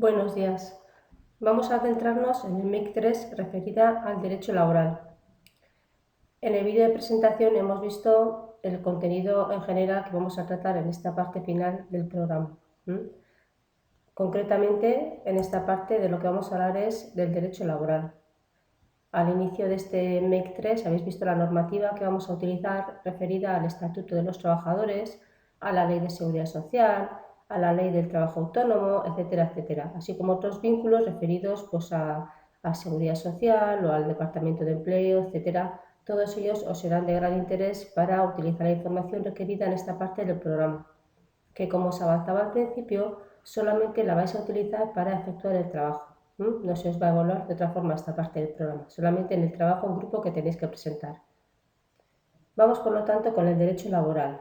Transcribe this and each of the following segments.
Buenos días. Vamos a centrarnos en el MEC 3 referida al derecho laboral. En el vídeo de presentación hemos visto el contenido en general que vamos a tratar en esta parte final del programa. Concretamente, en esta parte de lo que vamos a hablar es del derecho laboral. Al inicio de este MEC 3 habéis visto la normativa que vamos a utilizar referida al Estatuto de los Trabajadores, a la Ley de Seguridad Social, a la Ley del Trabajo Autónomo, etcétera, etcétera, así como otros vínculos referidos a Seguridad Social o al Departamento de Empleo, etcétera. Todos ellos os serán de gran interés para utilizar la información requerida en esta parte del programa, que como os avanzaba al principio, solamente la vais a utilizar para efectuar el trabajo. No se os va a evaluar de otra forma esta parte del programa, solamente en el trabajo en grupo que tenéis que presentar. Vamos, por lo tanto, con el derecho laboral.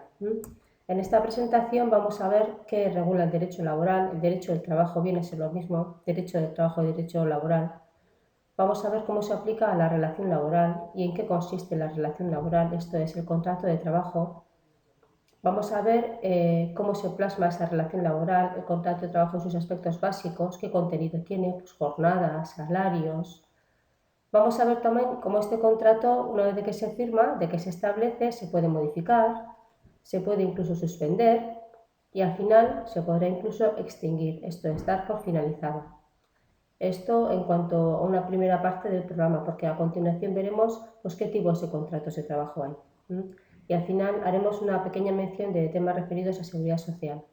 En esta presentación vamos a ver qué regula el derecho laboral. El derecho del trabajo viene a ser lo mismo, derecho del trabajo y derecho laboral. Vamos a ver cómo se aplica a la relación laboral y en qué consiste la relación laboral, esto es, el contrato de trabajo. Vamos a ver cómo se plasma esa relación laboral, el contrato de trabajo en sus aspectos básicos, qué contenido tiene, pues jornadas, salarios. Vamos a ver también cómo este contrato, una vez de que se firma, de que se establece, se puede modificar, se puede incluso suspender y al final se podrá incluso extinguir, esto es, dar por finalizado. Esto en cuanto a una primera parte del programa, porque a continuación veremos pues, qué tipos de contratos de trabajo hay. Y al final haremos una pequeña mención de temas referidos a seguridad social.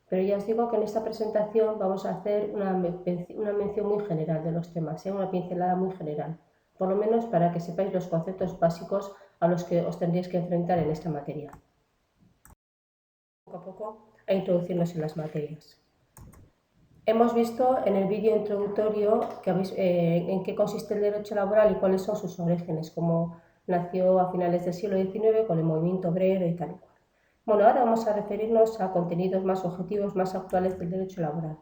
Pero ya os digo que en esta presentación vamos a hacer una mención muy general de los temas, una pincelada muy general, por lo menos para que sepáis los conceptos básicos a los que os tendréis que enfrentar en esta materia. Poco a poco a introducirnos en las materias. Hemos visto en el vídeo introductorio en qué consiste el derecho laboral y cuáles son sus orígenes, cómo nació a finales del siglo XIX con el movimiento obrero y tal y cual. Bueno, ahora vamos a referirnos a contenidos más objetivos, más actuales del derecho laboral.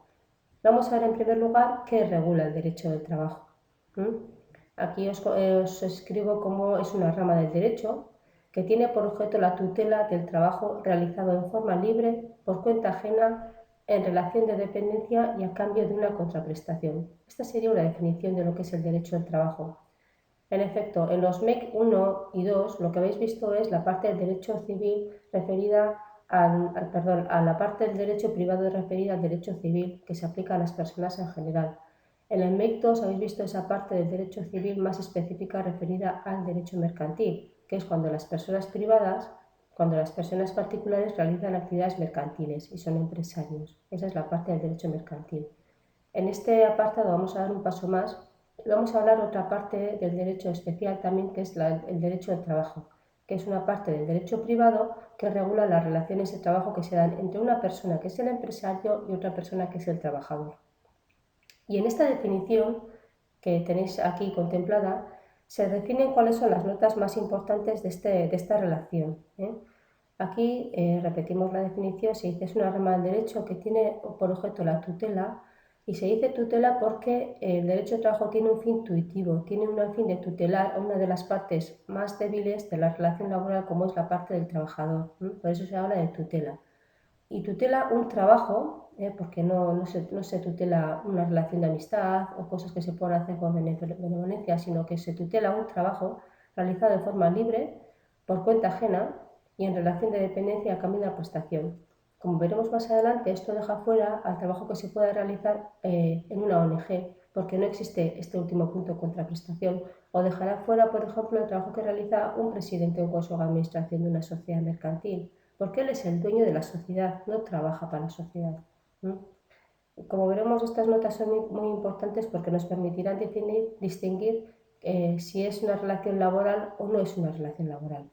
Vamos a ver en primer lugar qué regula el derecho del trabajo. Aquí os escribo cómo es una rama del derecho que tiene por objeto la tutela del trabajo realizado de forma libre, por cuenta ajena, en relación de dependencia y a cambio de una contraprestación. Esta sería una definición de lo que es el derecho del trabajo. En efecto, en los MEC 1 y 2 lo que habéis visto es la parte del derecho civil referida a la parte del derecho privado referida al derecho civil que se aplica a las personas en general. En el MEC 2 habéis visto esa parte del derecho civil más específica referida al derecho mercantil, que es cuando las personas particulares realizan actividades mercantiles y son empresarios. Esa es la parte del derecho mercantil. En este apartado vamos a dar un paso más. Vamos a hablar otra parte del derecho especial también, que es el derecho del trabajo, que es una parte del derecho privado que regula las relaciones de trabajo que se dan entre una persona que es el empresario y otra persona que es el trabajador. Y en esta definición que tenéis aquí contemplada, se definen cuáles son las notas más importantes de esta relación. Aquí repetimos la definición, se dice es una rama del derecho que tiene por objeto la tutela, y se dice tutela porque el derecho de trabajo tiene un fin tuitivo, tiene un fin de tutelar a una de las partes más débiles de la relación laboral, como es la parte del trabajador. Por eso se habla de tutela. Y tutela un trabajo, porque no se tutela una relación de amistad o cosas que se puedan hacer con benevolencia, sino que se tutela un trabajo realizado de forma libre, por cuenta ajena y en relación de dependencia a cambio de una prestación. Como veremos más adelante, esto deja fuera al trabajo que se pueda realizar en una ONG, porque no existe este último punto, contraprestación, o dejará fuera, por ejemplo, el trabajo que realiza un presidente o un consejo de administración de una sociedad mercantil, porque él es el dueño de la sociedad, no trabaja para la sociedad. Como veremos, estas notas son muy importantes porque nos permitirán distinguir si es una relación laboral o no es una relación laboral.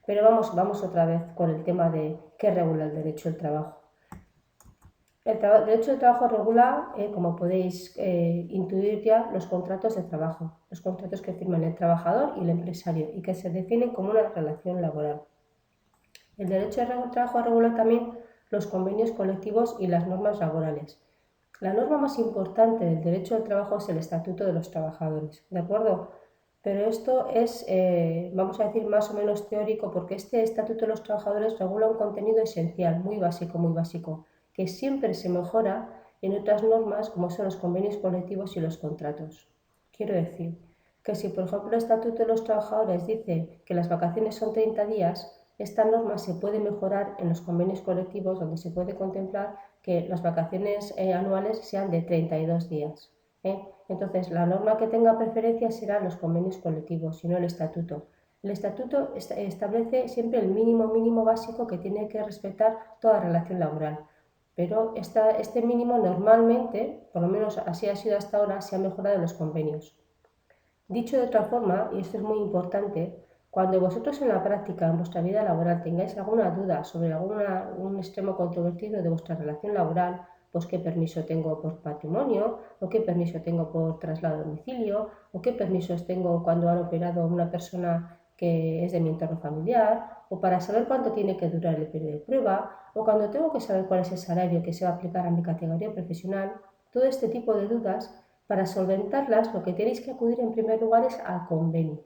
Pero vamos otra vez con el tema de qué regula el derecho del trabajo. El derecho del trabajo regula, como podéis intuir ya, los contratos de trabajo, los contratos que firman el trabajador y el empresario y que se definen como una relación laboral. El derecho del trabajo regula también los convenios colectivos y las normas laborales. La norma más importante del derecho del trabajo es el Estatuto de los Trabajadores, ¿de acuerdo? Pero esto es, vamos a decir, más o menos teórico, porque este Estatuto de los Trabajadores regula un contenido esencial, muy básico, que siempre se mejora en otras normas como son los convenios colectivos y los contratos. Quiero decir que si, por ejemplo, el Estatuto de los Trabajadores dice que las vacaciones son 30 días, esta norma se puede mejorar en los convenios colectivos, donde se puede contemplar que las vacaciones anuales sean de 32 días. Entonces, la norma que tenga preferencia serán los convenios colectivos y no el Estatuto. El Estatuto establece siempre el mínimo básico que tiene que respetar toda relación laboral. Pero este mínimo normalmente, por lo menos así ha sido hasta ahora, se ha mejorado en los convenios. Dicho de otra forma, y esto es muy importante, cuando vosotros en la práctica, en vuestra vida laboral, tengáis alguna duda sobre un extremo controvertido de vuestra relación laboral, pues qué permiso tengo por patrimonio, o qué permiso tengo por traslado a domicilio, o qué permisos tengo cuando han operado una persona que es de mi entorno familiar, o para saber cuánto tiene que durar el periodo de prueba, o cuando tengo que saber cuál es el salario que se va a aplicar a mi categoría profesional, todo este tipo de dudas, para solventarlas, lo que tenéis que acudir en primer lugar es al convenio.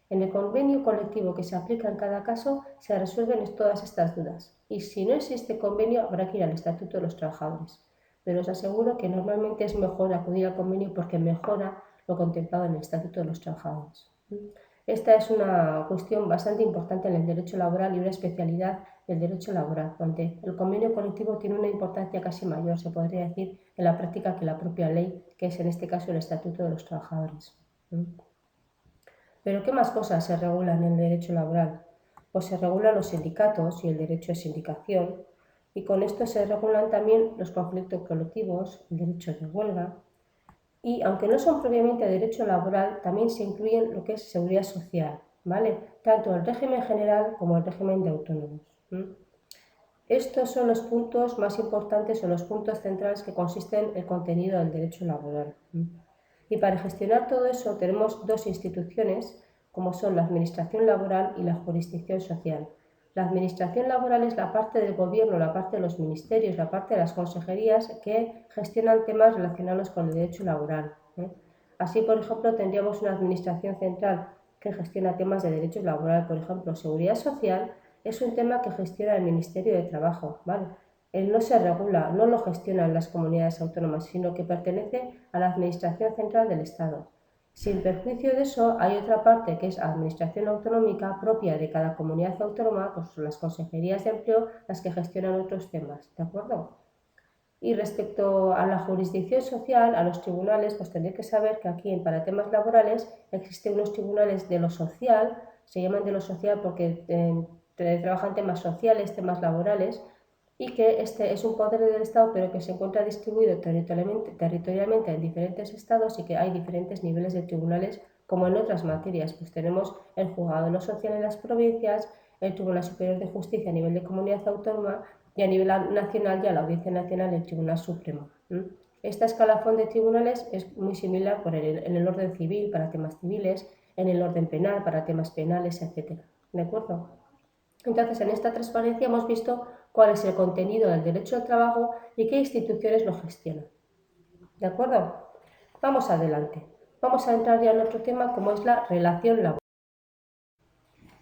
En el convenio colectivo que se aplica en cada caso se resuelven todas estas dudas. Y si no existe convenio, habrá que ir al Estatuto de los Trabajadores. Pero os aseguro que normalmente es mejor acudir al convenio porque mejora lo contemplado en el Estatuto de los Trabajadores. Esta es una cuestión bastante importante en el derecho laboral y una especialidad del derecho laboral, donde el convenio colectivo tiene una importancia casi mayor, se podría decir, en la práctica que la propia ley, que es en este caso el Estatuto de los Trabajadores. Pero ¿qué más cosas se regulan en el derecho laboral? Pues se regulan los sindicatos y el derecho de sindicación, y con esto se regulan también los conflictos colectivos, el derecho de huelga, y aunque no son propiamente derecho laboral, también se incluyen lo que es seguridad social, ¿vale? Tanto el régimen general como el régimen de autónomos. Estos son los puntos más importantes o los puntos centrales que consisten en el contenido del derecho laboral. Y para gestionar todo eso tenemos dos instituciones, como son la Administración Laboral y la Jurisdicción Social. La Administración Laboral es la parte del gobierno, la parte de los ministerios, la parte de las consejerías que gestionan temas relacionados con el derecho laboral. Así, por ejemplo, tendríamos una Administración Central que gestiona temas de derecho laboral, por ejemplo, seguridad social, es un tema que gestiona el Ministerio de Trabajo, ¿vale? Él no se regula, no lo gestionan las comunidades autónomas, sino que pertenece a la Administración Central del Estado. Sin perjuicio de eso, hay otra parte que es administración autonómica propia de cada comunidad autónoma, pues son las consejerías de empleo las que gestionan otros temas, ¿de acuerdo? Y respecto a la jurisdicción social, a los tribunales, pues tendréis que saber que aquí para temas laborales existen unos tribunales de lo social, se llaman de lo social porque trabajan temas sociales, temas laborales, y que este es un poder del Estado pero que se encuentra distribuido territorialmente en diferentes estados y que hay diferentes niveles de tribunales como en otras materias. Pues tenemos el juzgado de lo social en las provincias, el Tribunal Superior de Justicia a nivel de comunidad autónoma y a nivel nacional ya la Audiencia Nacional y el Tribunal Supremo. Esta escalafón de tribunales es muy similar en el orden civil para temas civiles, en el orden penal para temas penales, etc. ¿De acuerdo? Entonces, en esta transparencia hemos visto cuál es el contenido del derecho al trabajo y qué instituciones lo gestionan. ¿De acuerdo? Vamos adelante. Vamos a entrar ya en otro tema como es la relación laboral.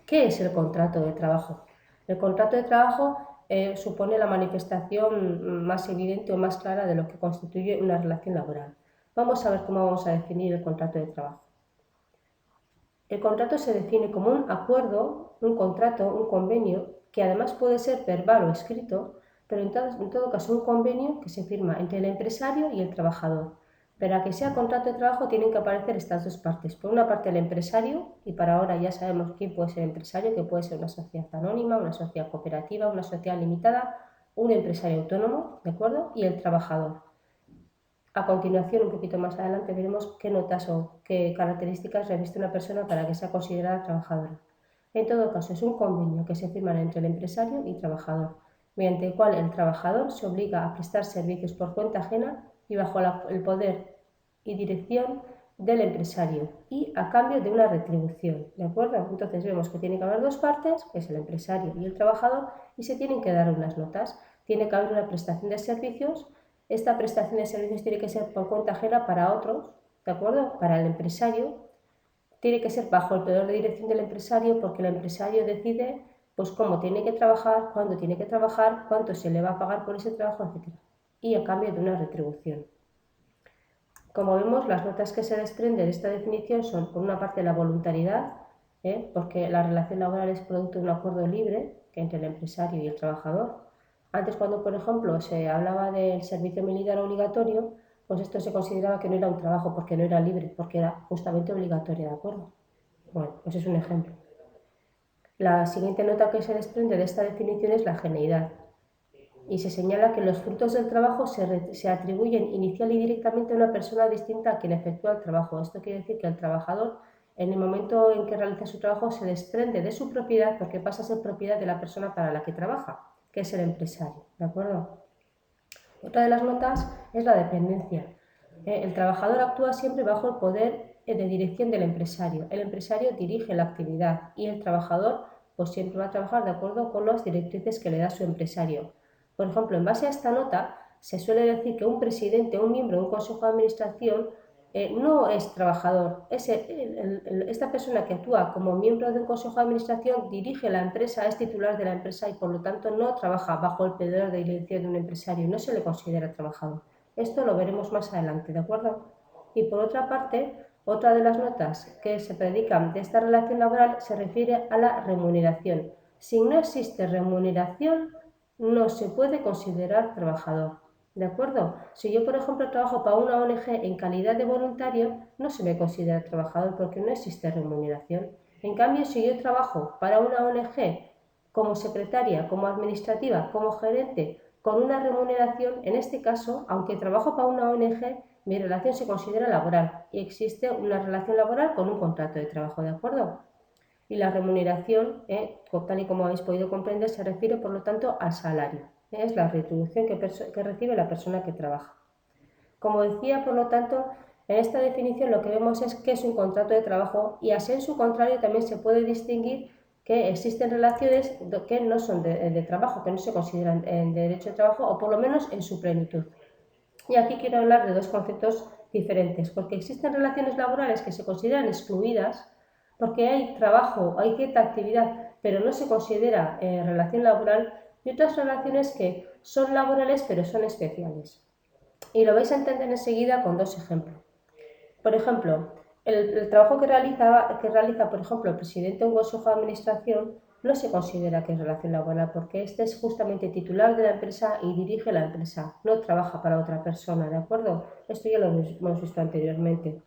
¿Qué es el contrato de trabajo? El contrato de trabajo supone la manifestación más evidente o más clara de lo que constituye una relación laboral. Vamos a ver cómo vamos a definir el contrato de trabajo. El contrato se define como un acuerdo, un contrato, un convenio, que además puede ser verbal o escrito, pero en todo caso un convenio que se firma entre el empresario y el trabajador. Para que sea contrato de trabajo tienen que aparecer estas dos partes. Por una parte el empresario, y para ahora ya sabemos quién puede ser empresario, que puede ser una sociedad anónima, una sociedad cooperativa, una sociedad limitada, un empresario autónomo, ¿de acuerdo? Y el trabajador. A continuación, un poquito más adelante, veremos qué notas o qué características reviste una persona para que sea considerada trabajadora. En todo caso, es un convenio que se firma entre el empresario y trabajador, mediante el cual el trabajador se obliga a prestar servicios por cuenta ajena y bajo el poder y dirección del empresario y a cambio de una retribución, ¿de acuerdo? Entonces vemos que tiene que haber dos partes, que es el empresario y el trabajador, y se tienen que dar unas notas. Tiene que haber una prestación de servicios. Esta prestación de servicios tiene que ser por cuenta ajena para otros, ¿de acuerdo? Para el empresario tiene que ser bajo el poder de dirección del empresario porque el empresario decide pues cómo tiene que trabajar, cuándo tiene que trabajar, cuánto se le va a pagar por ese trabajo, etc. y a cambio de una retribución. Como vemos, las notas que se desprenden de esta definición son, por una parte, la voluntariedad, porque la relación laboral es producto de un acuerdo libre entre el empresario y el trabajador. Antes, cuando, por ejemplo, se hablaba del servicio militar obligatorio, pues esto se consideraba que no era un trabajo porque no era libre, porque era justamente obligatorio, ¿de acuerdo? Bueno, pues es un ejemplo. La siguiente nota que se desprende de esta definición es la geneidad, y se señala que los frutos del trabajo se atribuyen inicial y directamente a una persona distinta a quien efectúa el trabajo. Esto quiere decir que el trabajador, en el momento en que realiza su trabajo, se desprende de su propiedad porque pasa a ser propiedad de la persona para la que trabaja, que es el empresario, ¿de acuerdo? Otra de las notas es la dependencia. El trabajador actúa siempre bajo el poder de dirección del empresario. El empresario dirige la actividad y el trabajador pues siempre va a trabajar de acuerdo con las directrices que le da su empresario. Por ejemplo, en base a esta nota, se suele decir que un presidente o un miembro de un consejo de administración no es trabajador. Esta persona que actúa como miembro de un consejo de administración dirige la empresa, es titular de la empresa y por lo tanto no trabaja bajo el poder de dirección de un empresario, no se le considera trabajador. Esto lo veremos más adelante, ¿de acuerdo? Y por otra parte, otra de las notas que se predican de esta relación laboral se refiere a la remuneración. Si no existe remuneración, no se puede considerar trabajador. ¿De acuerdo? Si yo, por ejemplo, trabajo para una ONG en calidad de voluntario, no se me considera trabajador porque no existe remuneración. En cambio, si yo trabajo para una ONG como secretaria, como administrativa, como gerente, con una remuneración, en este caso, aunque trabajo para una ONG, mi relación se considera laboral y existe una relación laboral con un contrato de trabajo, ¿de acuerdo? Y la remuneración, tal y como habéis podido comprender, se refiere, por lo tanto, al salario. Es la retribución que recibe la persona que trabaja. Como decía, por lo tanto, en esta definición lo que vemos es que es un contrato de trabajo y así en su contrario también se puede distinguir que existen relaciones que no son de trabajo, que no se consideran de derecho de trabajo o por lo menos en su plenitud. Y aquí quiero hablar de dos conceptos diferentes, porque existen relaciones laborales que se consideran excluidas porque hay trabajo, hay cierta actividad, pero no se considera relación laboral, y otras relaciones que son laborales pero son especiales. Y lo vais a entender enseguida con dos ejemplos. Por ejemplo, el trabajo que realiza, por ejemplo, el presidente de un consejo de administración no se considera que es relación laboral porque este es justamente titular de la empresa y dirige la empresa, no trabaja para otra persona, ¿de acuerdo? Esto ya lo hemos visto anteriormente.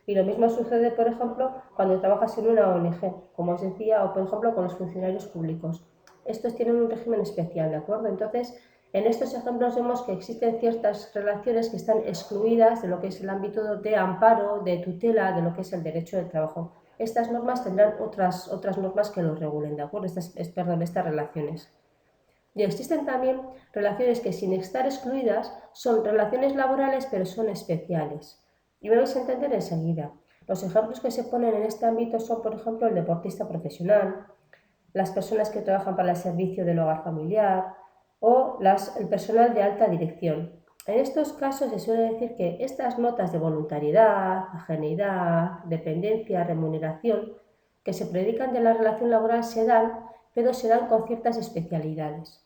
Y lo mismo sucede, por ejemplo, cuando trabajas en una ONG, como os decía, o por ejemplo con los funcionarios públicos. Estos tienen un régimen especial, ¿de acuerdo? Entonces, en estos ejemplos vemos que existen ciertas relaciones que están excluidas de lo que es el ámbito de amparo, de tutela, de lo que es el derecho del trabajo. Estas normas tendrán otras normas que los regulen, ¿de acuerdo? Estas relaciones. Y existen también relaciones que, sin estar excluidas, son relaciones laborales, pero son especiales. Y me vais a entender enseguida. Los ejemplos que se ponen en este ámbito son, por ejemplo, el deportista profesional, las personas que trabajan para el servicio del hogar familiar o el personal de alta dirección. En estos casos se suele decir que estas notas de voluntariedad, ajeneidad, dependencia, remuneración, que se predican de la relación laboral se dan, pero se dan con ciertas especialidades.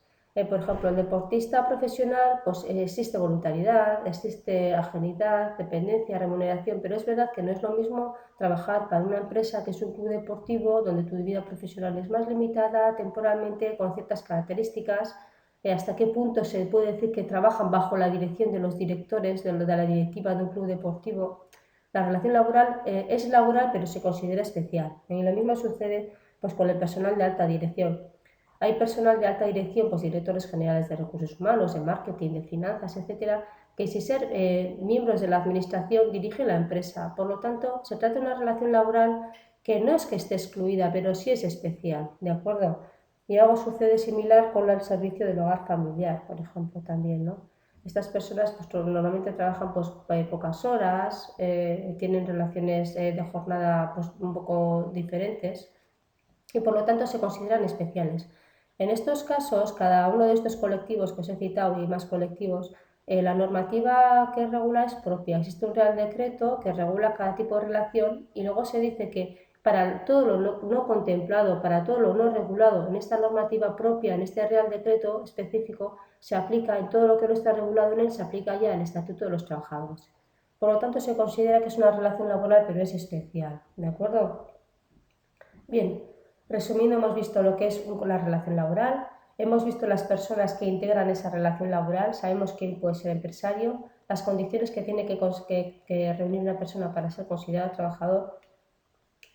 Por ejemplo, el deportista profesional, pues existe voluntariedad, existe ajenidad, dependencia, remuneración, pero es verdad que no es lo mismo trabajar para una empresa que es un club deportivo donde tu vida profesional es más limitada, temporalmente, con ciertas características. Hasta qué punto se puede decir que trabajan bajo la dirección de los directores de la directiva de un club deportivo. La relación laboral es laboral, pero se considera especial. Y lo mismo sucede pues, con el personal de alta dirección. Hay personal de alta dirección, pues directores generales de recursos humanos, de marketing, de finanzas, etcétera, que sin ser miembros de la administración dirigen la empresa. Por lo tanto, se trata de una relación laboral que no es que esté excluida, pero sí es especial, ¿de acuerdo? Y algo sucede similar con el servicio del hogar familiar, por ejemplo, también, ¿no? Estas personas pues, normalmente trabajan pues, pocas horas, tienen relaciones de jornada pues, un poco diferentes y por lo tanto se consideran especiales. En estos casos, cada uno de estos colectivos que os he citado y más colectivos, la normativa que regula es propia. Existe un Real Decreto que regula cada tipo de relación y luego se dice que Para todo lo no contemplado, para todo lo no regulado en esta normativa propia, en este Real Decreto específico, se aplica en todo lo que no está regulado en él, se aplica ya el Estatuto de los Trabajadores. Por lo tanto, se considera que es una relación laboral, pero es especial, ¿de acuerdo? Bien, resumiendo, hemos visto lo que es la relación laboral, hemos visto las personas que integran esa relación laboral, sabemos quién puede ser empresario, las condiciones que tiene que reunir una persona para ser considerado trabajador,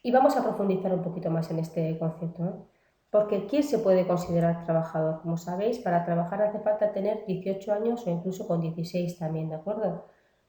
y vamos a profundizar un poquito más en este concepto, ¿no? Porque ¿quién se puede considerar trabajador? Como sabéis, para trabajar hace falta tener 18 años o incluso con 16 también, ¿de acuerdo?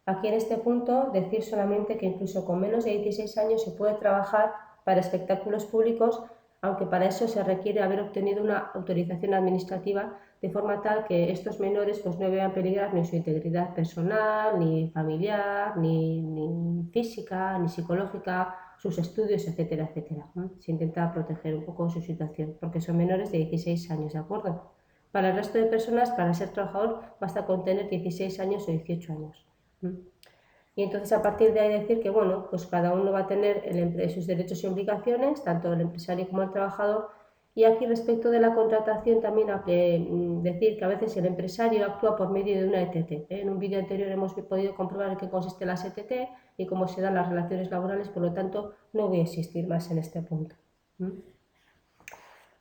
Aquí en este punto decir solamente que incluso con menos de 16 años se puede trabajar para espectáculos públicos, aunque para eso se requiere haber obtenido una autorización administrativa de forma tal que estos menores pues, no vean peligrar ni su integridad personal, ni familiar, ni física, ni psicológica, sus estudios, etcétera, etcétera, ¿no? Se intenta proteger un poco su situación, porque son menores de 16 años, ¿de acuerdo? Para el resto de personas, para ser trabajador, basta con tener 16 años o 18 años. Y entonces a partir de ahí decir que, bueno, pues cada uno va a tener sus derechos y obligaciones, tanto el empresario como el trabajador. Y aquí respecto de la contratación también decir que a veces el empresario actúa por medio de una ETT. En un vídeo anterior hemos podido comprobar en qué consiste la ETT y cómo se dan las relaciones laborales, por lo tanto no voy a insistir más en este punto.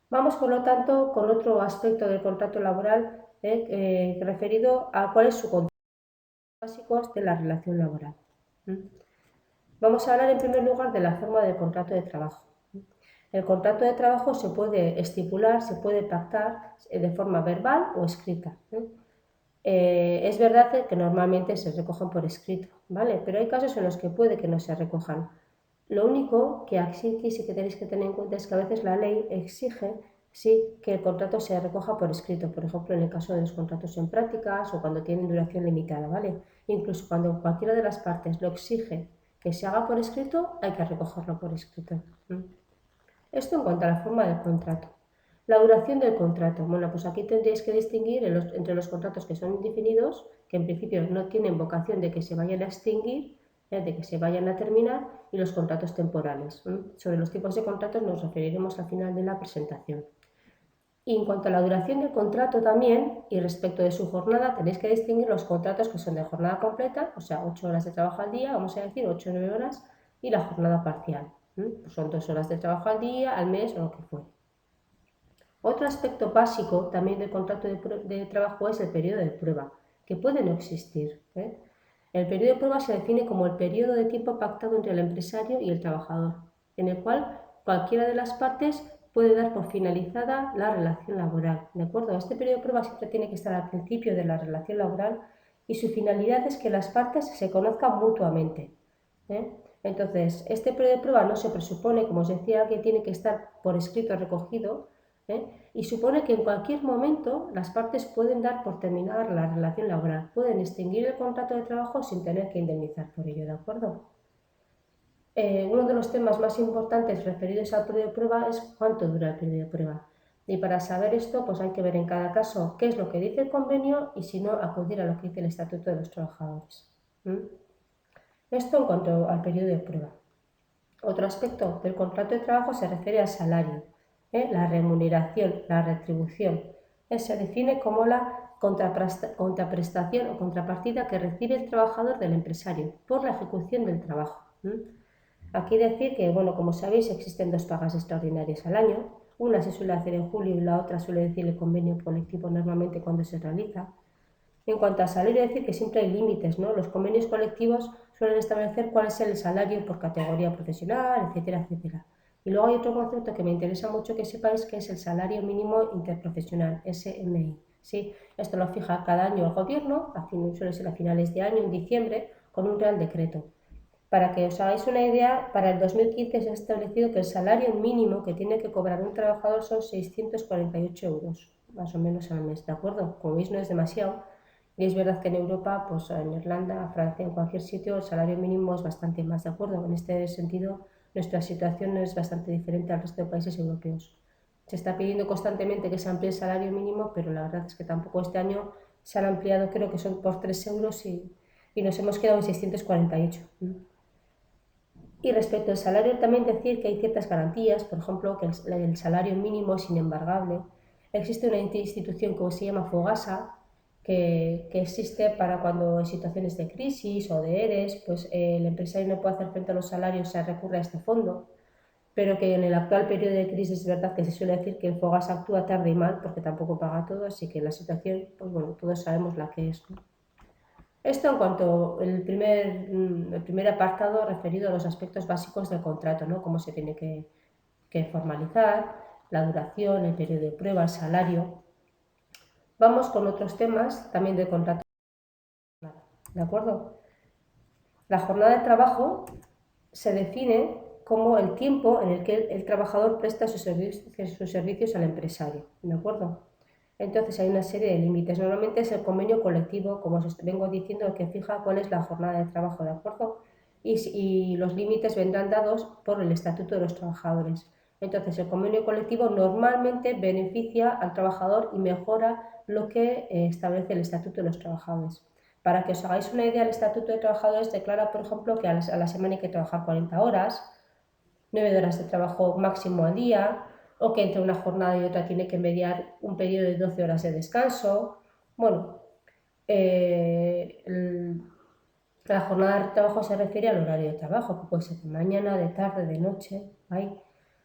Vamos, por lo tanto, con otro aspecto del contrato laboral referido a cuál es su contrato básicos de la relación laboral. Vamos a hablar en primer lugar de la forma del contrato de trabajo. El contrato de trabajo se puede estipular, se puede pactar de forma verbal o escrita. Es verdad que normalmente se recogen por escrito, ¿vale? Pero hay casos en los que puede que no se recojan. Lo único que aquí sí que tenéis que tener en cuenta es que a veces la ley exige que el contrato se recoja por escrito, por ejemplo, en el caso de los contratos en prácticas o cuando tienen duración limitada, ¿vale? Incluso cuando cualquiera de las partes lo exige que se haga por escrito, hay que recogerlo por escrito. Esto en cuanto a la forma del contrato. La duración del contrato. Bueno, pues aquí tendréis que distinguir entre los contratos que son indefinidos, que en principio no tienen vocación de que se vayan a extinguir, de que se vayan a terminar, y los contratos temporales. Sobre los tipos de contratos nos referiremos al final de la presentación. Y en cuanto a la duración del contrato también, y respecto de su jornada, tenéis que distinguir los contratos que son de jornada completa, o sea, 8 horas de trabajo al día, vamos a decir 8 o 9 horas, y la jornada parcial. Pues son 2 horas de trabajo al día, al mes o lo que fuere. Otro aspecto básico también del contrato de trabajo es el periodo de prueba, que puede no existir. El periodo de prueba se define como el periodo de tiempo pactado entre el empresario y el trabajador, en el cual cualquiera de las partes puede dar por finalizada la relación laboral. ¿De acuerdo? Este periodo de prueba siempre tiene que estar al principio de la relación laboral y su finalidad es que las partes se conozcan mutuamente. Entonces, este periodo de prueba no se presupone, como os decía, que tiene que estar por escrito recogido, y supone que en cualquier momento las partes pueden dar por terminada la relación laboral, pueden extinguir el contrato de trabajo sin tener que indemnizar por ello, ¿de acuerdo? Uno de los temas más importantes referidos al periodo de prueba es cuánto dura el periodo de prueba. Y para saber esto, pues hay que ver en cada caso qué es lo que dice el convenio y si no, acudir a lo que dice el Estatuto de los Trabajadores. Esto en cuanto al periodo de prueba. Otro aspecto del contrato de trabajo se refiere al salario, la remuneración, la retribución. Se define como la contraprestación o contrapartida que recibe el trabajador del empresario por la ejecución del trabajo. Aquí decir que, bueno, como sabéis, existen dos pagas extraordinarias al año. Una se suele hacer en julio y la otra suele decir el convenio colectivo normalmente cuando se realiza. En cuanto al salario, decir que siempre hay límites, ¿no? Los convenios colectivos suelen establecer cuál es el salario por categoría profesional, etcétera, etcétera. Y luego hay otro concepto que me interesa mucho que sepáis, que es el salario mínimo interprofesional, SMI. ¿Sí? Esto lo fija cada año el gobierno, suele ser a finales de año, en diciembre, con un real decreto. Para que os hagáis una idea, para el 2015 se ha establecido que el salario mínimo que tiene que cobrar un trabajador son 648 euros, más o menos al mes, ¿de acuerdo? Como veis, no es demasiado. Y es verdad que en Europa, pues en Irlanda, Francia, en cualquier sitio, el salario mínimo es bastante más, ¿de acuerdo? En este sentido, nuestra situación es bastante diferente al resto de países europeos. Se está pidiendo constantemente que se amplíe el salario mínimo, pero la verdad es que tampoco este año se han ampliado, creo que son por 3 euros y nos hemos quedado en 648. Y respecto al salario, también decir que hay ciertas garantías, por ejemplo, que el salario mínimo es inembargable. Existe una institución que se llama Fogasa, que existe para cuando en situaciones de crisis o de ERES, pues el empresario no puede hacer frente a los salarios, se recurre a este fondo, pero que en el actual periodo de crisis es verdad que se suele decir que el Fogasa actúa tarde y mal porque tampoco paga todo, así que la situación, pues bueno, todos sabemos la que es, ¿no? Esto en cuanto al el primer apartado referido a los aspectos básicos del contrato, ¿no? Cómo se tiene que formalizar, la duración, el periodo de prueba, el salario. Vamos con otros temas también del contrato, ¿de acuerdo? La jornada de trabajo se define como el tiempo en el que el trabajador presta sus servicios al empresario, ¿de acuerdo? Entonces hay una serie de límites. Normalmente es el convenio colectivo, como os vengo diciendo, el que fija cuál es la jornada de trabajo, ¿de acuerdo? Y los límites vendrán dados por el Estatuto de los Trabajadores. Entonces el convenio colectivo normalmente beneficia al trabajador y mejora lo que establece el Estatuto de los Trabajadores. Para que os hagáis una idea, el Estatuto de Trabajadores declara, por ejemplo, que a la semana hay que trabajar 40 horas, 9 horas de trabajo máximo al día, o que entre una jornada y otra tiene que mediar un periodo de 12 horas de descanso. Bueno, la jornada de trabajo se refiere al horario de trabajo, que puede ser de mañana, de tarde, de noche. ¿Vale?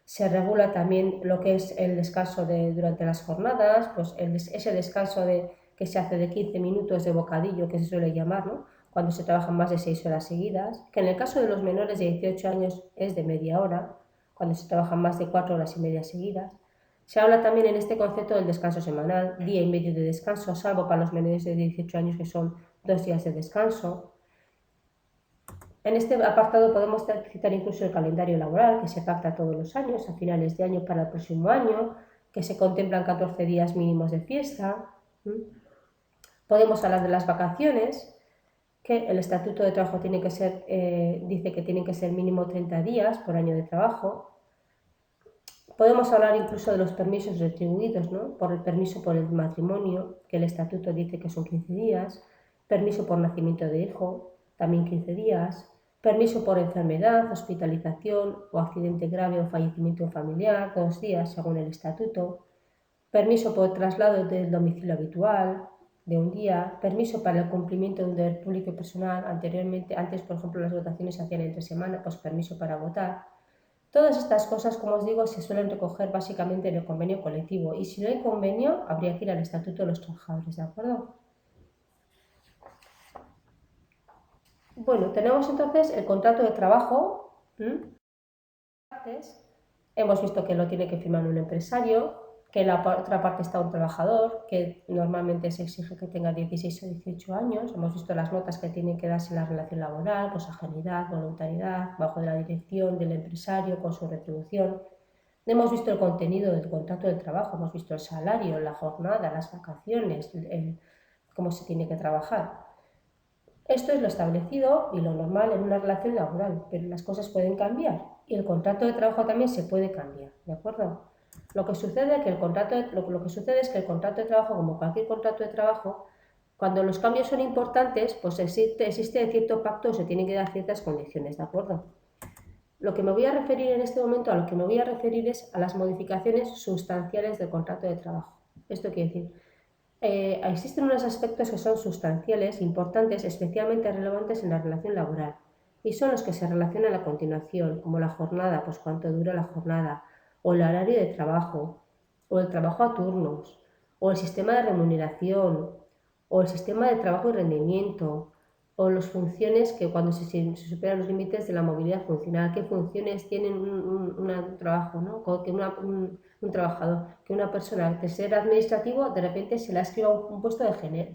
Se regula también lo que es el descanso durante las jornadas, pues ese descanso que se hace de 15 minutos de bocadillo, que se suele llamar, ¿no? Cuando se trabajan más de 6 horas seguidas, que en el caso de los menores de 18 años es de media hora, cuando se trabajan más de 4 horas y media seguidas. Se habla también en este concepto del descanso semanal, día y medio de descanso, salvo para los menores de 18 años que son 2 días de descanso. En este apartado podemos citar incluso el calendario laboral, que se pacta todos los años, a finales de año para el próximo año, que se contemplan 14 días mínimos de fiesta. Podemos hablar de las vacaciones, que el Estatuto de Trabajo dice que tienen que ser mínimo 30 días por año de trabajo. Podemos hablar incluso de los permisos retribuidos, ¿no? Por el permiso por el matrimonio, que el Estatuto dice que son 15 días, permiso por nacimiento de hijo, también 15 días, permiso por enfermedad, hospitalización o accidente grave o fallecimiento familiar, 2 días según el Estatuto, permiso por traslado del domicilio habitual, de 1 día, permiso para el cumplimiento de un deber público y personal, antes por ejemplo las votaciones se hacían entre semana, pues permiso para votar. Todas estas cosas, como os digo, se suelen recoger básicamente en el convenio colectivo y si no hay convenio habría que ir al Estatuto de los Trabajadores, ¿de acuerdo? Bueno, tenemos entonces el contrato de trabajo. Hemos visto que lo tiene que firmar un empresario, que en la otra parte está un trabajador, que normalmente se exige que tenga 16 o 18 años. Hemos visto las notas que tienen que darse en la relación laboral, pues ajenidad, voluntariedad, bajo de la dirección del empresario con su retribución. Hemos visto el contenido del contrato de trabajo, hemos visto el salario, la jornada, las vacaciones, cómo se tiene que trabajar. Esto es lo establecido y lo normal en una relación laboral, pero las cosas pueden cambiar y el contrato de trabajo también se puede cambiar, ¿de acuerdo? Lo que sucede es que el contrato de trabajo, como cualquier contrato de trabajo, cuando los cambios son importantes, pues existe cierto pacto o se tienen que dar ciertas condiciones, ¿de acuerdo? Lo que me voy a referir en este momento, a lo que me voy a referir es a las modificaciones sustanciales del contrato de trabajo. Esto quiere decir, existen unos aspectos que son sustanciales, importantes, especialmente relevantes en la relación laboral, y son los que se relacionan a continuación, como la jornada, pues cuánto dura la jornada, o el horario de trabajo, o el trabajo a turnos, o el sistema de remuneración, o el sistema de trabajo y rendimiento, o las funciones que cuando se superan los límites de la movilidad funcional, qué funciones tienen un trabajo, ¿no? Que un trabajador, que una persona de ser administrativo de repente se le escriba un puesto de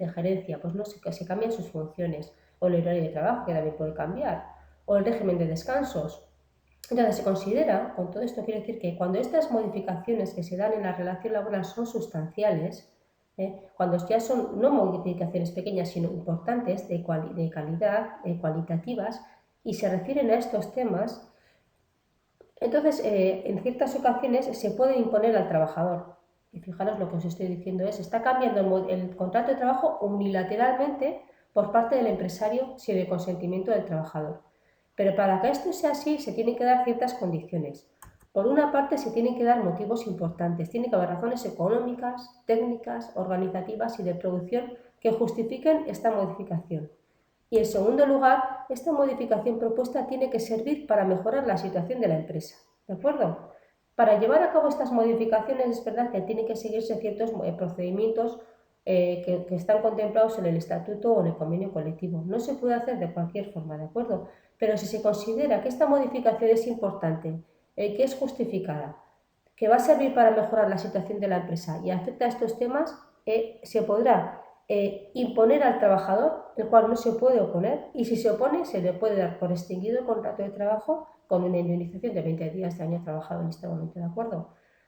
gerencia, pues no sé, que se cambian sus funciones, o el horario de trabajo que también puede cambiar, o el régimen de descansos. Entonces se considera, con todo esto quiero decir que cuando estas modificaciones que se dan en la relación laboral son sustanciales, cuando ya son no modificaciones pequeñas sino importantes de calidad, cualitativas, y se refieren a estos temas, entonces en ciertas ocasiones se puede imponer al trabajador. Y fijaros lo que os estoy diciendo está cambiando el contrato de trabajo unilateralmente por parte del empresario sin el consentimiento del trabajador. Pero para que esto sea así, se tienen que dar ciertas condiciones. Por una parte, se tienen que dar motivos importantes. Tiene que haber razones económicas, técnicas, organizativas y de producción que justifiquen esta modificación. Y en segundo lugar, esta modificación propuesta tiene que servir para mejorar la situación de la empresa. ¿De acuerdo? Para llevar a cabo estas modificaciones es verdad que tienen que seguirse ciertos procedimientos que están contemplados en el estatuto o en el convenio colectivo. No se puede hacer de cualquier forma, ¿de acuerdo? Pero si se considera que esta modificación es importante, que es justificada, que va a servir para mejorar la situación de la empresa y afecta a estos temas, se podrá imponer al trabajador, el cual no se puede oponer, y si se opone se le puede dar por extinguido el contrato de trabajo con una indemnización de 20 días de año trabajado en este momento, ¿de acuerdo?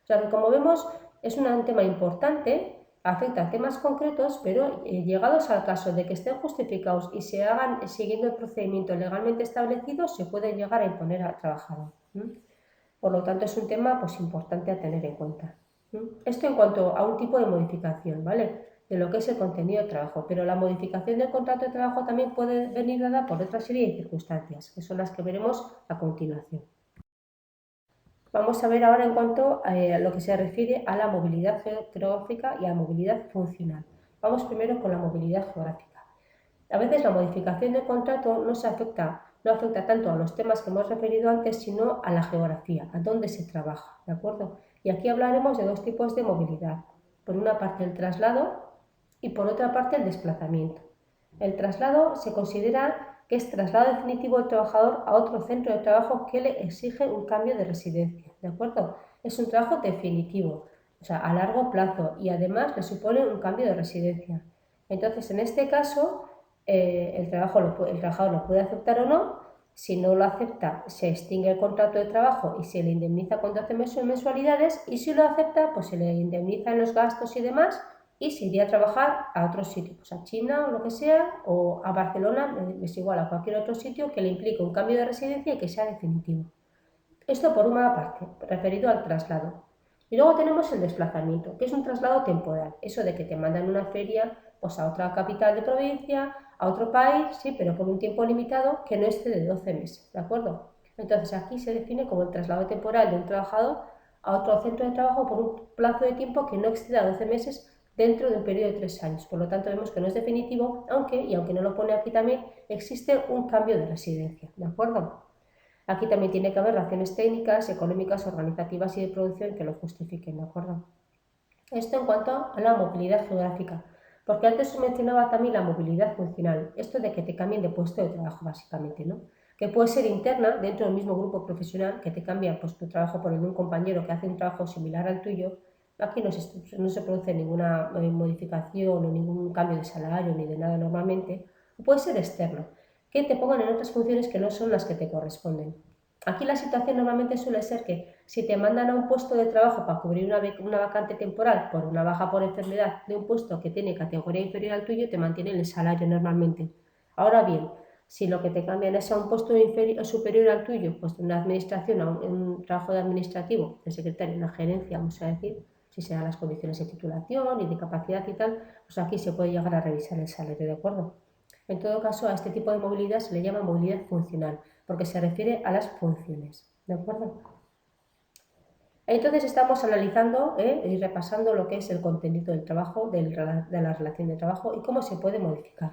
O sea que, como vemos, es un tema importante, afecta a temas concretos, pero llegados al caso de que estén justificados y se hagan siguiendo el procedimiento legalmente establecido, se puede llegar a imponer al trabajador. Por lo tanto, es un tema pues, importante a tener en cuenta. Esto en cuanto a un tipo de modificación, ¿vale? De lo que es el contenido de trabajo, pero la modificación del contrato de trabajo también puede venir dada por otra serie de circunstancias, que son las que veremos a continuación. Vamos a ver ahora en cuanto a lo que se refiere a la movilidad geográfica y a la movilidad funcional. Vamos primero con la movilidad geográfica. A veces la modificación del contrato no afecta tanto a los temas que hemos referido antes, sino a la geografía, a dónde se trabaja, ¿de acuerdo? Y aquí hablaremos de dos tipos de movilidad. Por una parte el traslado y por otra parte el desplazamiento. El traslado se considera que es traslado definitivo del trabajador a otro centro de trabajo que le exige un cambio de residencia, ¿de acuerdo? Es un trabajo definitivo, o sea, a largo plazo, y además le supone un cambio de residencia. Entonces, en este caso, el trabajador lo puede aceptar o no. Si no lo acepta, se extingue el contrato de trabajo y se le indemniza con 12 mensualidades, y si lo acepta, pues se le indemnizan los gastos y demás, y se iría a trabajar a otro sitio, pues a China o lo que sea, o a Barcelona, es igual, a cualquier otro sitio que le implique un cambio de residencia y que sea definitivo. Esto por una parte, referido al traslado. Y luego tenemos el desplazamiento, que es un traslado temporal, eso de que te mandan una feria pues a otra capital de provincia, a otro país, sí, pero por un tiempo limitado que no excede de 12 meses, ¿de acuerdo? Entonces aquí se define como el traslado temporal de un trabajador a otro centro de trabajo por un plazo de tiempo que no exceda 12 meses dentro de un periodo de 3 años. Por lo tanto, vemos que no es definitivo, aunque no lo pone aquí también, existe un cambio de residencia, ¿de acuerdo? Aquí también tiene que haber razones técnicas, económicas, organizativas y de producción que lo justifiquen, ¿de acuerdo? Esto en cuanto a la movilidad geográfica, porque antes se mencionaba también la movilidad funcional, esto de que te cambien de puesto de trabajo básicamente, ¿no? Que puede ser interna dentro del mismo grupo profesional, que te cambia pues, tu trabajo por el de un compañero que hace un trabajo similar al tuyo. Aquí no se produce ninguna modificación o ningún cambio de salario ni de nada normalmente. O puede ser externo, que te pongan en otras funciones que no son las que te corresponden. Aquí la situación normalmente suele ser que si te mandan a un puesto de trabajo para cubrir una vacante temporal por una baja por enfermedad de un puesto que tiene categoría inferior al tuyo, te mantienen el salario normalmente. Ahora bien, si lo que te cambian es a un puesto superior al tuyo, pues de una administración a un trabajo de administrativo, de secretario, una gerencia, vamos a decir, si se dan las condiciones de titulación y de capacidad y tal, pues aquí se puede llegar a revisar el salario, ¿de acuerdo? En todo caso, a este tipo de movilidad se le llama movilidad funcional, porque se refiere a las funciones, ¿de acuerdo? Entonces estamos analizando y repasando lo que es el contenido del trabajo, de la relación de trabajo y cómo se puede modificar.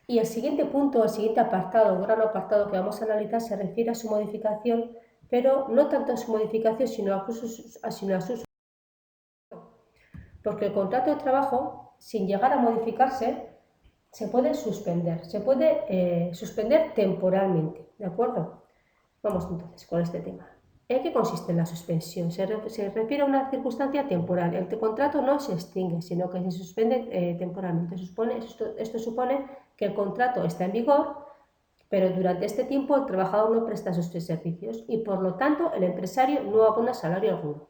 Y el siguiente punto, el siguiente apartado, un gran apartado que vamos a analizar, se refiere a su modificación, pero no tanto a su modificación, sino a su porque el contrato de trabajo, sin llegar a modificarse, se puede suspender temporalmente, ¿de acuerdo? Vamos entonces con este tema. ¿En qué consiste la suspensión? Se refiere a una circunstancia temporal. El contrato no se extingue, sino que se suspende temporalmente. Esto supone que el contrato está en vigor, pero durante este tiempo el trabajador no presta sus servicios y, por lo tanto, el empresario no abona salario alguno.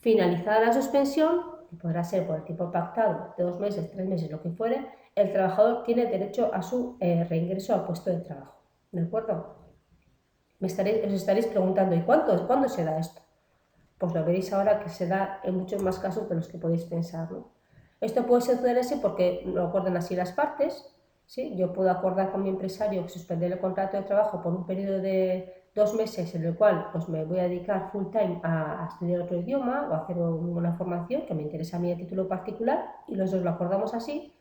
Finalizada la suspensión, que podrá ser por el tiempo pactado, de 2 meses, 3 meses, lo que fuere, el trabajador tiene derecho a su reingreso al puesto de trabajo. ¿De acuerdo? Os estaréis preguntando, ¿y cuándo se da esto? Pues lo veréis ahora que se da en muchos más casos de los que podéis pensar, ¿no? Esto puede sucederse porque lo acuerdan así las partes, ¿sí? Yo puedo acordar con mi empresario suspender el contrato de trabajo por un periodo de 2 meses en el cual pues, me voy a dedicar full time a estudiar otro idioma o a hacer una formación que me interesa a mí a título particular y los dos lo acordamos así.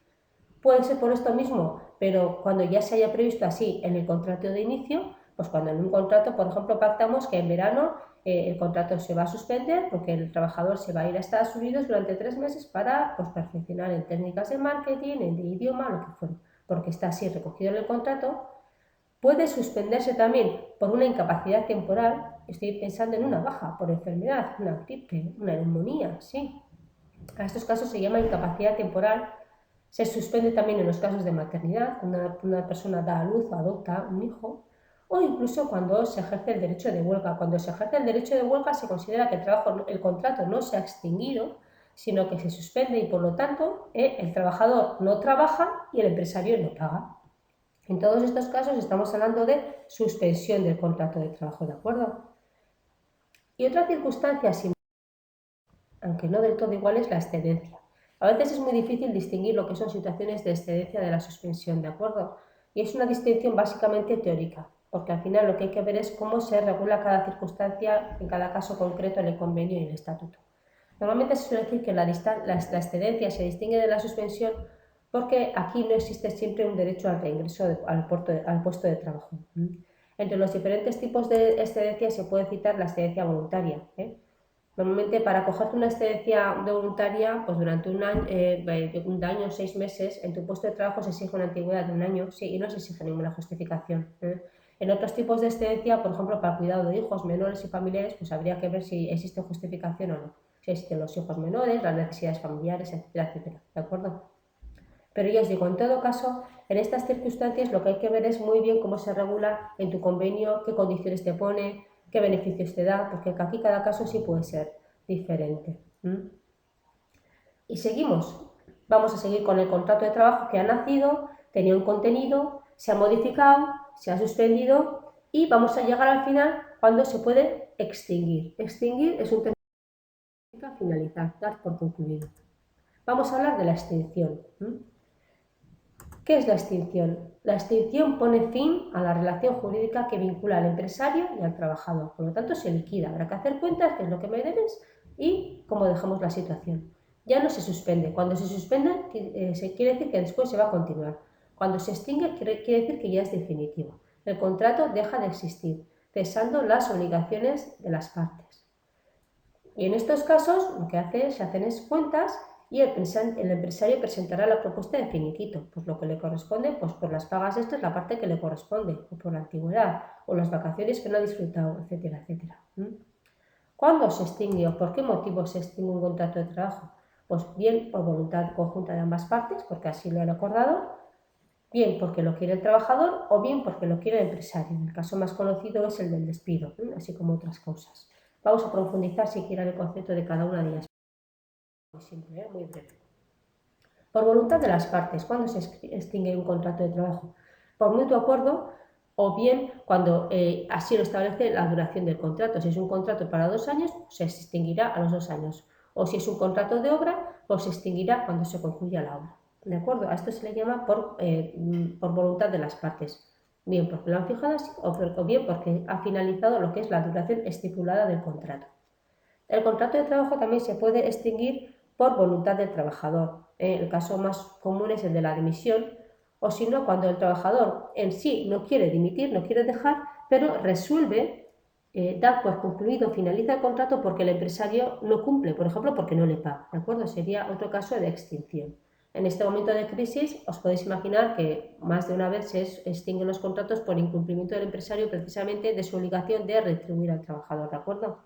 Puede ser por esto mismo, pero cuando ya se haya previsto así en el contrato de inicio, pues cuando en un contrato, por ejemplo, pactamos que en verano el contrato se va a suspender porque el trabajador se va a ir a Estados Unidos durante 3 meses para pues, perfeccionar en técnicas de marketing, en de idioma, lo que fuera, porque está así recogido en el contrato. Puede suspenderse también por una incapacidad temporal, estoy pensando en una baja por enfermedad, una gripe, una neumonía, sí. A estos casos se llama incapacidad temporal. Se suspende también en los casos de maternidad, cuando una persona da a luz o adopta un hijo, o incluso cuando se ejerce el derecho de huelga. Cuando se ejerce el derecho de huelga se considera que el contrato no se ha extinguido, sino que se suspende y por lo tanto el trabajador no trabaja y el empresario no paga. En todos estos casos estamos hablando de suspensión del contrato de trabajo, ¿de acuerdo? Y otra circunstancia, aunque no del todo igual, es la excedencia. A veces es muy difícil distinguir lo que son situaciones de excedencia de la suspensión, ¿de acuerdo? Y es una distinción básicamente teórica, porque al final lo que hay que ver es cómo se regula cada circunstancia en cada caso concreto en el convenio y en el estatuto. Normalmente se suele decir que la excedencia se distingue de la suspensión porque aquí no existe siempre un derecho al reingreso al puesto de trabajo. Entre los diferentes tipos de excedencia se puede citar la excedencia voluntaria. Normalmente para cogerte una excedencia voluntaria, pues durante un año, 6 meses, en tu puesto de trabajo se exige una antigüedad de un año, sí, y no se exige ninguna justificación. En otros tipos de excedencia, por ejemplo, para cuidado de hijos menores y familiares, pues habría que ver si existe justificación o no. Si existen los hijos menores, las necesidades familiares, etcétera, etcétera. ¿De acuerdo? Pero ya os digo, en todo caso, en estas circunstancias lo que hay que ver es muy bien cómo se regula en tu convenio, qué condiciones te pone, qué beneficios te da, porque aquí cada caso sí puede ser diferente. Y seguimos. Vamos a seguir con el contrato de trabajo que ha nacido, tenía un contenido, se ha modificado, se ha suspendido y vamos a llegar al final cuando se puede extinguir. Extinguir es un término que significa finalizar, dar por concluido. Vamos a hablar de la extinción. ¿Qué es la extinción? La extinción pone fin a la relación jurídica que vincula al empresario y al trabajador. Por lo tanto, se liquida. Habrá que hacer cuentas, qué es lo que me debes y cómo dejamos la situación. Ya no se suspende. Cuando se suspende, se quiere decir que después se va a continuar. Cuando se extingue, quiere decir que ya es definitivo. El contrato deja de existir, cesando las obligaciones de las partes. Y en estos casos, lo que se hacen es cuentas y el empresario presentará la propuesta de finiquito, pues lo que le corresponde, pues por las pagas extras la parte que le corresponde, o por la antigüedad, o las vacaciones que no ha disfrutado, etcétera, etcétera. ¿Cuándo se extingue o por qué motivo se extingue un contrato de trabajo? Pues bien por voluntad conjunta de ambas partes, porque así lo han acordado, bien porque lo quiere el trabajador o bien porque lo quiere el empresario. El caso más conocido es el del despido, así como otras causas. Vamos a profundizar si quieren el concepto de cada una de ellas. Muy simple, muy breve. Por voluntad de las partes, ¿cuándo se extingue un contrato de trabajo? Por mutuo acuerdo o bien cuando así lo establece la duración del contrato. Si es un contrato para 2 años, se extinguirá a los 2 años. O si es un contrato de obra, pues se extinguirá cuando se concluya la obra. ¿De acuerdo? A esto se le llama por voluntad de las partes. Bien porque lo han fijado así o bien porque ha finalizado lo que es la duración estipulada del contrato. El contrato de trabajo también se puede extinguir por voluntad del trabajador. El caso más común es el de la dimisión, o si no, cuando el trabajador en sí no quiere dimitir, no quiere dejar, pero resuelve, da por concluido, finaliza el contrato porque el empresario no cumple, por ejemplo, porque no le paga. ¿De acuerdo? Sería otro caso de extinción. En este momento de crisis os podéis imaginar que más de una vez se extinguen los contratos por incumplimiento del empresario precisamente de su obligación de retribuir al trabajador. ¿De acuerdo?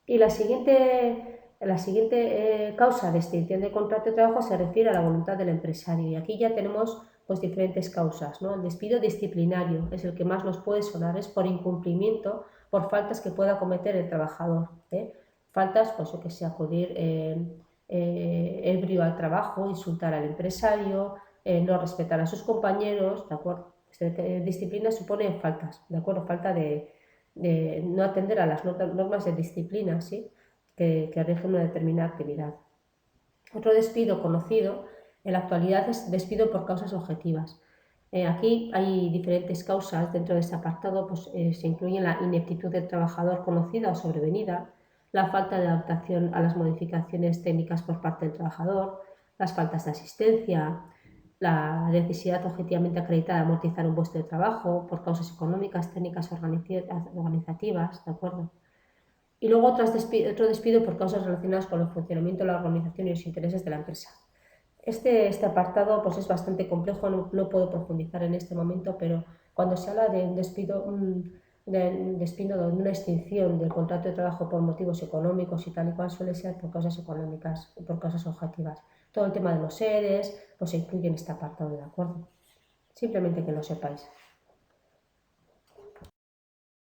Y la siguiente causa de extinción de contrato de trabajo se refiere a la voluntad del empresario. Y aquí ya tenemos pues, diferentes causas, ¿no? El despido disciplinario es el que más nos puede sonar, es por incumplimiento, por faltas que pueda cometer el trabajador. Faltas, pues yo que sé, acudir ebrio al trabajo, insultar al empresario, no respetar a sus compañeros, ¿de acuerdo? Disciplina supone faltas, ¿de acuerdo? Falta de no atender a las normas de disciplina, ¿sí? que rigen una determinada actividad. Otro despido conocido en la actualidad es despido por causas objetivas. Aquí hay diferentes causas dentro de este apartado, pues se incluye la ineptitud del trabajador conocida o sobrevenida, la falta de adaptación a las modificaciones técnicas por parte del trabajador, las faltas de asistencia, la necesidad objetivamente acreditada de amortizar un puesto de trabajo por causas económicas, técnicas organizativas, ¿de acuerdo? Y luego otro despido por causas relacionadas con el funcionamiento de la organización y los intereses de la empresa. Este apartado pues, es bastante complejo, no puedo profundizar en este momento, pero cuando se habla de un despido, de una extinción del contrato de trabajo por motivos económicos y tal y cual, suele ser por causas económicas y por causas objetivas. Todo el tema de los ERES pues, se incluye en este apartado, ¿de acuerdo? Simplemente que lo sepáis.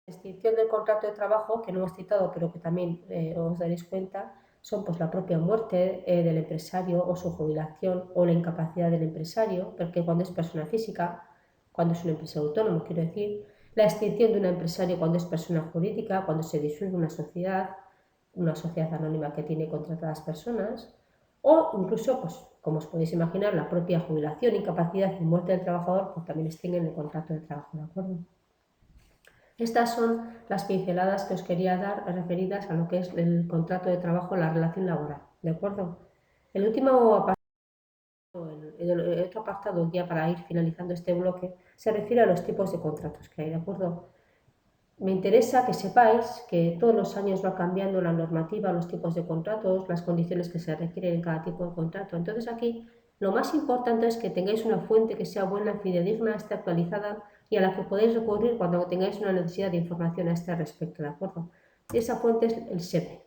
Extinción del contrato de trabajo, que no hemos citado, pero que también os daréis cuenta, son pues la propia muerte del empresario o su jubilación o la incapacidad del empresario, porque cuando es persona física, cuando es un empresario autónomo, quiero decir, la extinción de un empresario cuando es persona jurídica, cuando se disuelve una sociedad anónima que tiene contratadas personas, o incluso, pues, como os podéis imaginar, la propia jubilación, incapacidad y muerte del trabajador, pues también extinguen el contrato de trabajo, ¿de acuerdo? Estas son las pinceladas que os quería dar referidas a lo que es el contrato de trabajo, la relación laboral, ¿de acuerdo? El último apartado, el otro apartado ya para ir finalizando este bloque, se refiere a los tipos de contratos que hay, ¿de acuerdo? Me interesa que sepáis que todos los años va cambiando la normativa, los tipos de contratos, las condiciones que se requieren en cada tipo de contrato. Entonces aquí lo más importante es que tengáis una fuente que sea buena, fidedigna, esté actualizada y a la que podéis recurrir cuando tengáis una necesidad de información a este respecto, ¿de acuerdo? Y esa fuente es el SEPE.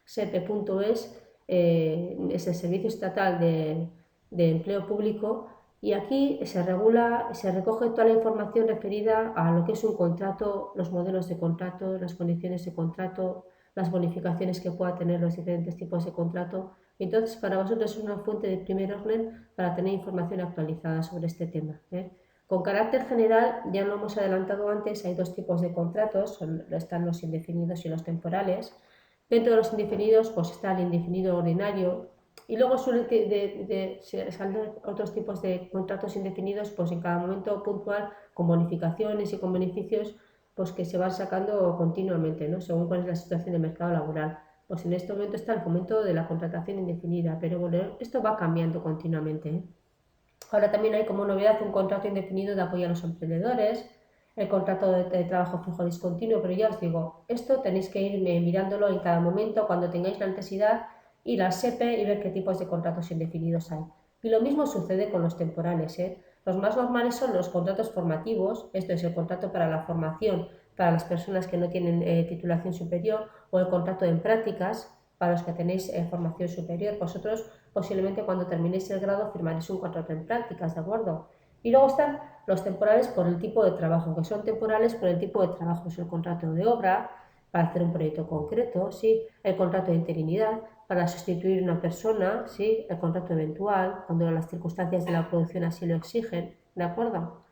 SEPE.es es el Servicio Estatal de Empleo Público y aquí se regula, se recoge toda la información referida a lo que es un contrato, los modelos de contrato, las condiciones de contrato, las bonificaciones que pueda tener los diferentes tipos de contrato. Entonces, para vosotros es una fuente de primer orden para tener información actualizada sobre este tema. Con carácter general, ya lo hemos adelantado antes, hay dos tipos de contratos, están los indefinidos y los temporales. Dentro de los indefinidos pues está el indefinido ordinario y luego suelen salir otros tipos de contratos indefinidos pues en cada momento puntual con bonificaciones y con beneficios pues que se van sacando continuamente, ¿no? Según cuál es la situación del mercado laboral. Pues en este momento está el fomento de la contratación indefinida, pero bueno, esto va cambiando continuamente, ¿eh? Ahora también hay como novedad un contrato indefinido de apoyo a los emprendedores, el contrato de trabajo fijo discontinuo, pero ya os digo, esto tenéis que ir mirándolo en cada momento, cuando tengáis la necesidad, ir al SEPE y ver qué tipos de contratos indefinidos hay. Y lo mismo sucede con los temporales, ¿eh? Los más normales son los contratos formativos, esto es el contrato para la formación para las personas que no tienen titulación superior, o el contrato en prácticas para los que tenéis formación superior. Vosotros posiblemente cuando terminéis el grado firmaréis un contrato en prácticas, ¿de acuerdo? Y luego están los temporales por el tipo de trabajo, que son temporales por el tipo de trabajo. Es el contrato de obra para hacer un proyecto concreto, ¿sí? El contrato de interinidad para sustituir a una persona, ¿sí? El contrato eventual, cuando las circunstancias de la producción así lo exigen, ¿de acuerdo?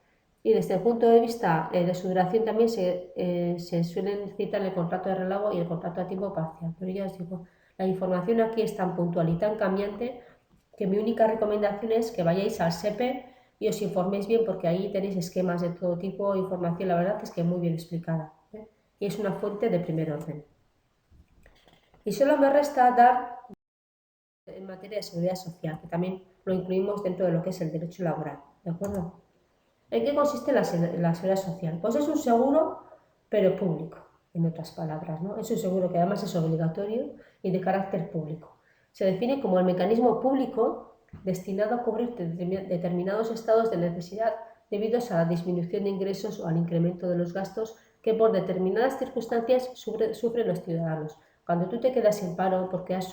Y desde el punto de vista de su duración también se suelen citar el contrato de relevo y el contrato a tiempo parcial. Pero ya os digo, la información aquí es tan puntual y tan cambiante que mi única recomendación es que vayáis al SEPE y os informéis bien porque ahí tenéis esquemas de todo tipo, información, la verdad es que muy bien explicada, ¿eh? Y es una fuente de primer orden. Y solo me resta dar en materia de seguridad social, que también lo incluimos dentro de lo que es el derecho laboral, ¿de acuerdo? ¿En qué consiste la seguridad social? Pues es un seguro, pero público, en otras palabras, ¿no? Es un seguro que además es obligatorio y de carácter público. Se define como el mecanismo público destinado a cubrir determinados estados de necesidad debidos a la disminución de ingresos o al incremento de los gastos que por determinadas circunstancias sufren los ciudadanos. Cuando tú te quedas sin paro,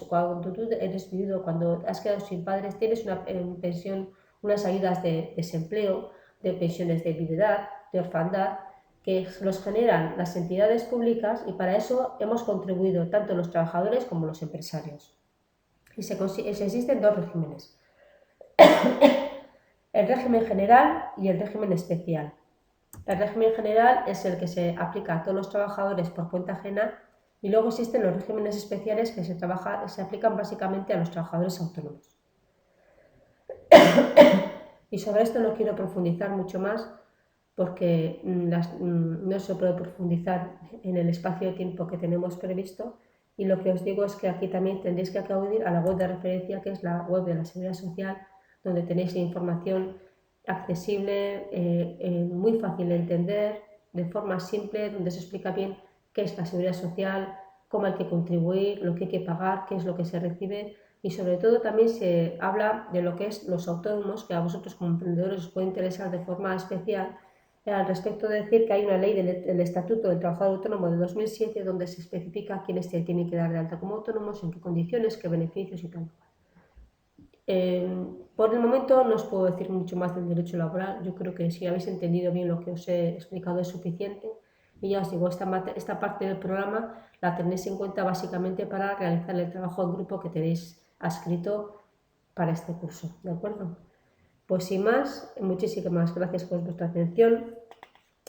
cuando tú eres viudo, cuando has quedado sin padres, tienes una pensión, unas ayudas de desempleo, de pensiones de viudedad, de orfandad, que los generan las entidades públicas y para eso hemos contribuido tanto los trabajadores como los empresarios. Y existen dos regímenes, el régimen general y el régimen especial. El régimen general es el que se aplica a todos los trabajadores por cuenta ajena y luego existen los regímenes especiales que se aplican básicamente a los trabajadores autónomos. Y sobre esto no quiero profundizar mucho más porque no se puede profundizar en el espacio de tiempo que tenemos previsto, y lo que os digo es que aquí también tendréis que acudir a la web de referencia, que es la web de la Seguridad Social, donde tenéis información accesible, muy fácil de entender, de forma simple, donde se explica bien qué es la Seguridad Social, cómo hay que contribuir, lo que hay que pagar, qué es lo que se recibe, y sobre todo también se habla de lo que es los autónomos, que a vosotros como emprendedores os puede interesar de forma especial. Al respecto de decir que hay una ley del Estatuto del Trabajador Autónomo de 2007 donde se especifica quiénes se tienen que dar de alta como autónomos, en qué condiciones, qué beneficios y tal. Por el momento no os puedo decir mucho más del derecho laboral. Yo creo que si habéis entendido bien lo que os he explicado es suficiente. Y ya os digo, esta parte del programa la tenéis en cuenta básicamente para realizar el trabajo en grupo que tenéis adscrito para este curso, ¿de acuerdo? Pues sin más, muchísimas gracias por vuestra atención.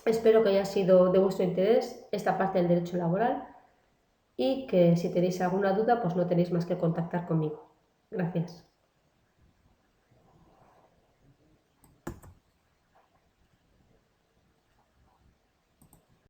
Espero que haya sido de vuestro interés esta parte del derecho laboral y que si tenéis alguna duda, pues no tenéis más que contactar conmigo. Gracias.